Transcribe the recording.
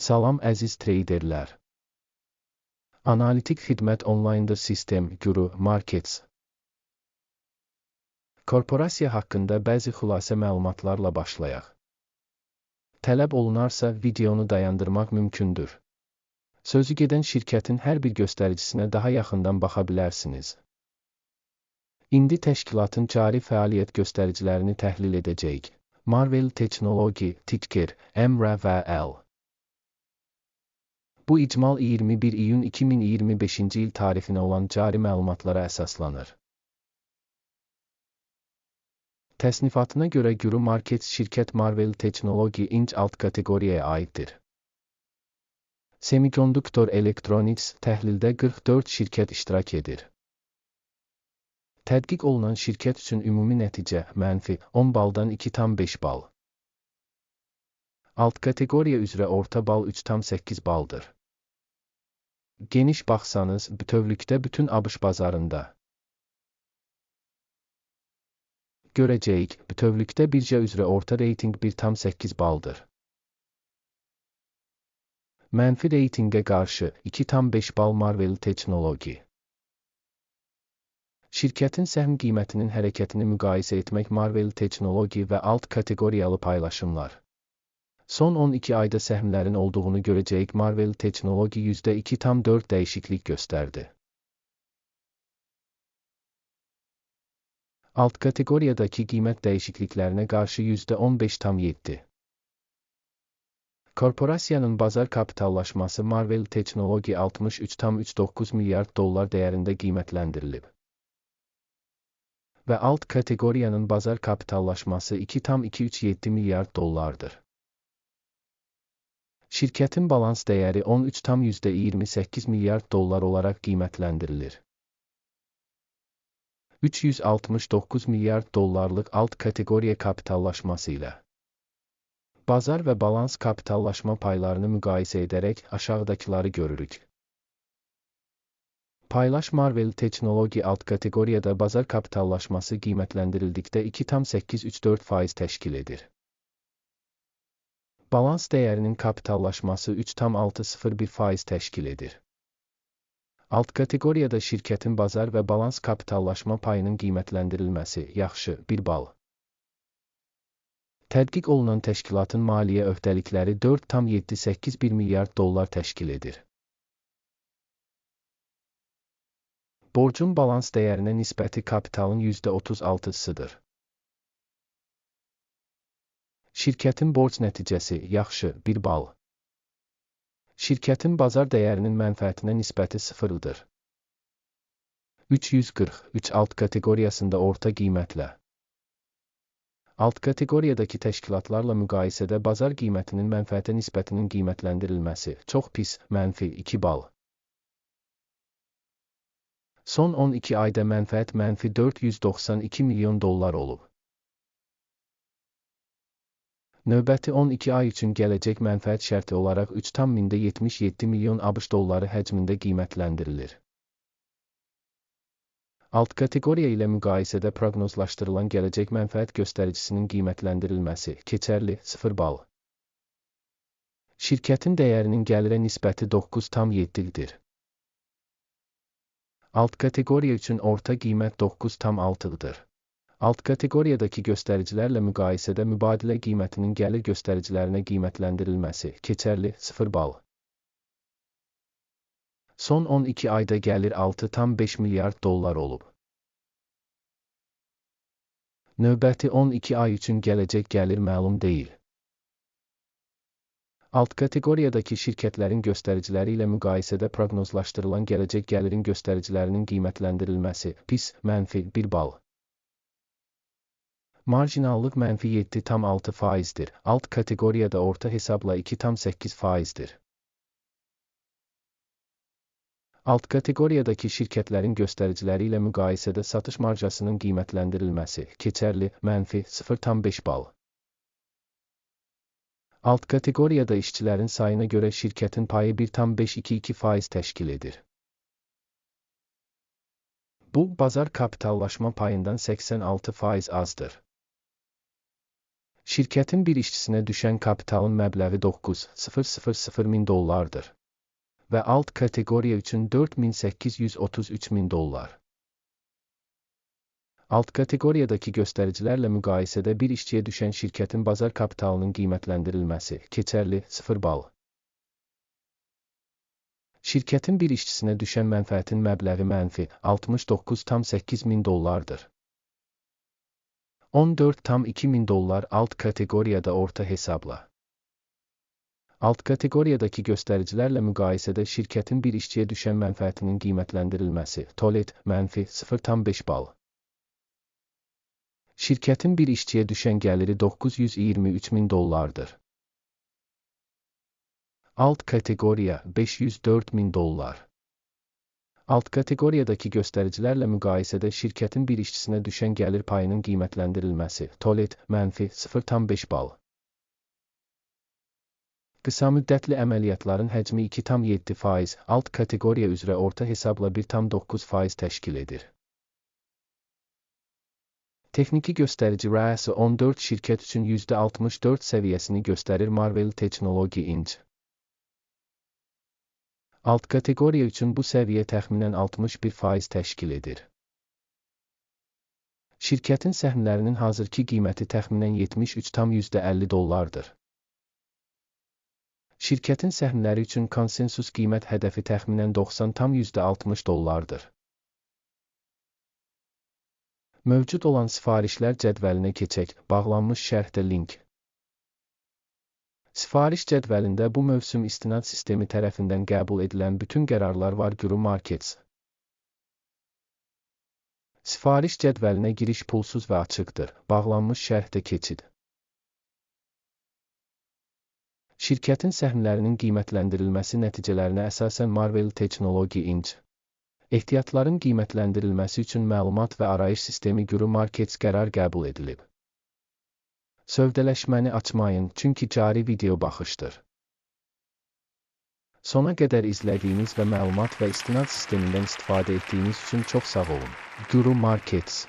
Salam əziz treyderlər. Analitik xidmət onlayndır sistem, Guru Markets. Korporasiya haqqında bəzi xülasə məlumatlarla başlayaq. Tələb olunarsa videonu dayandırmaq mümkündür. Sözü gedən şirkətin hər bir göstəricisine daha yaxından baxa bilərsiniz. İndi təşkilatın cari fəaliyyət göstəricilərini təhlil edəcəyik. Marvell Technology, ticker, MRVL. Bu icmal 21 iyun 2025 il tarixinə olan cari məlumatlara əsaslanır. Təsnifatına görə Guru Markets şirkət Marvell Technology Inc. alt kateqoriyaya aiddir. Semiconductor Electronics təhlildə 44 şirkət iştirak edir. Tədqiq olunan şirkət üçün ümumi nəticə -10 baldan 2,5 bal. Alt kateqoriya üzrə orta bal 3,8 baldır. Geniş baxsanız, bütövlükdə bütün ABŞ bazarında görəcəyik, bütövlükdə birja üzrə orta reyting 1,8 baldır. Mənfi reytingə qarşı 2,5 bal Marvell Technology. Şirkətin səhm qiymətinin hərəkətini müqayisə etmək Marvell Technology və alt kateqoriyalı paylaşımlar. Son 12 ayda səhmlərin olduğunu görəcəyik. Marvell Technology %2,4 dəyişiklik göstərdi. Alt kateqoriyadakı qiymət dəyişikliklərinə qarşı %15,7. Korporasiyanın bazar kapitallaşması Marvell Technology 63,39 milyard dollar dəyərində qiymətləndirilib. Və alt kateqoriyanın bazar kapitallaşması 2,237 milyard dollardır. Şirkətin balans dəyəri 13,28 milyard dollar olaraq qiymətləndirilir. 369 milyard dollarlıq alt kateqoriya kapitallaşması ilə bazar və balans kapitallaşma paylarını müqayisə edərək aşağıdakıları görürük. Paylaş Marvell Technology alt kateqoriyada bazar kapitallaşması qiymətləndirildikdə 2,834% təşkil edir. Balans dəyərinin kapitallaşması 3,601% təşkil edir. Alt kateqoriyada şirkətin bazar və balans kapitallaşma payının qiymətləndirilməsi yaxşı 1 bal. Tədqiq olunan təşkilatın maliyyə öhdəlikləri 4,781 milyard dollar təşkil edir. Borcun balans dəyərinə nisbəti kapitalın %36-sıdır. Şirkətin borc nəticəsi yaxşı 1 bal. Şirkətin bazar dəyərinin mənfəətinə nisbəti 0-dır. 343 alt kateqoriyasında orta qiymətlə. Alt kateqoriyadakı təşkilatlarla müqayisədə bazar qiymətinin mənfəətə nisbətinin qiymətləndirilməsi çox pis, -2 bal. Son 12 ayda mənfəət -492 milyon dollar olub. Növbəti 12 ay üçün gələcək mənfəət şərti olaraq 3,77 milyon ABŞ dolları həcmində qiymətləndirilir. Alt kateqoriya ilə müqayisədə proqnozlaşdırılan gələcək mənfəət göstəricisinin qiymətləndirilməsi keçərli 0 bal. Şirkətin dəyərinin gəlirə nisbəti 9,7-dir. Alt kateqoriya üçün orta qiymət 9,6-dır. Alt kateqoriyadakı göstəricilərlə müqayisədə mübadilə qiymətinin gəlir göstəricilərinə qiymətləndirilməsi keçərli 0 bal. Son 12 ayda gəlir 6,5 milyard dollar olub. Növbəti 12 ay üçün gələcək gəlir məlum deyil. Alt kateqoriyadakı şirkətlərin göstəriciləri ilə müqayisədə proqnozlaşdırılan gələcək gəlirin göstəricilərinin qiymətləndirilməsi pis, -1 bal. Marjinallıq -7,6%-dir. Alt kateqoriyada orta hesabla 2,8%-dir. Alt kateqoriyadakı şirkətlərin göstəriciləri ilə müqayisədə satış marjasının qiymətləndirilməsi keçərli -0,5 bal. Alt kateqoriyada işçilərin sayına görə şirkətin payı 1,522% təşkil edir. Bu, bazar kapitallaşma payından 86% azdır. Şirkətin bir işçisinə düşən kapitalın məbləği 9,000 dollardır və alt kateqoriya üçün 4.833.000 dollar. Alt kateqoriyadakı göstəricilərlə müqayisədə bir işçiyə düşən şirkətin bazar kapitalının qiymətləndirilməsi keçərli 0 bal. Şirkətin bir işçisinə düşən mənfəətin məbləği mənfi 69,800 dollardır. 14,200 dollar alt kateqoriyada orta hesabla. Alt kateqoriyadakı göstəricilərlə müqayisədə şirkətin bir işçiyə düşən mənfəətinin qiymətləndirilməsi TOLET mənfi 0,5 bal. Şirkətin bir işçiyə düşən gəliri 923.000 dollardır. Alt kateqoriya 504.000 dollar. Alt kateqoriyadakı göstəricilərlə müqayisədə şirkətin bir işçisinə düşən gəlir payının qiymətləndirilməsi TOLET mənfi 0,5 bal. Qısa müddətli əməliyyatların həcmi 2,7%, alt kateqoriya üzrə orta hesabla 1,9% təşkil edir. Texniki göstərici rəisi 14 şirkət üçün %64 səviyyəsini göstərir Marvell Technology Inc. Alt kateqoriya üçün bu səviyyə təxminən 61% təşkil edir. Şirkətin səhmlərinin hazırki qiyməti təxminən 73,50 dollardır. Şirkətin səhmləri üçün konsensus qiymət hədəfi təxminən 90,60 dollardır. Mövcud olan sifarişlər cədvəlinə keçək, bağlanmış şərhdə link. Sifariş cədvəlində bu mövsüm istinad sistemi tərəfindən qəbul edilən bütün qərarlar var. Guru Markets. Sifariş cədvəlinə giriş pulsuz və açıqdır. Bağlanmış şərhdə keçid. Şirkətin səhmlərinin qiymətləndirilməsi nəticələrinə əsasən Marvell Technology Inc. Ehtiyatların qiymətləndirilməsi üçün məlumat və arayış sistemi Guru Markets qərar qəbul edilib. Sövdələşməni açmayın, çünki cari video baxışdır. Sona qədər izlədiyiniz və məlumat və istinad sistemindən istifadə etdiyiniz üçün çox sağ olun. Guru Markets.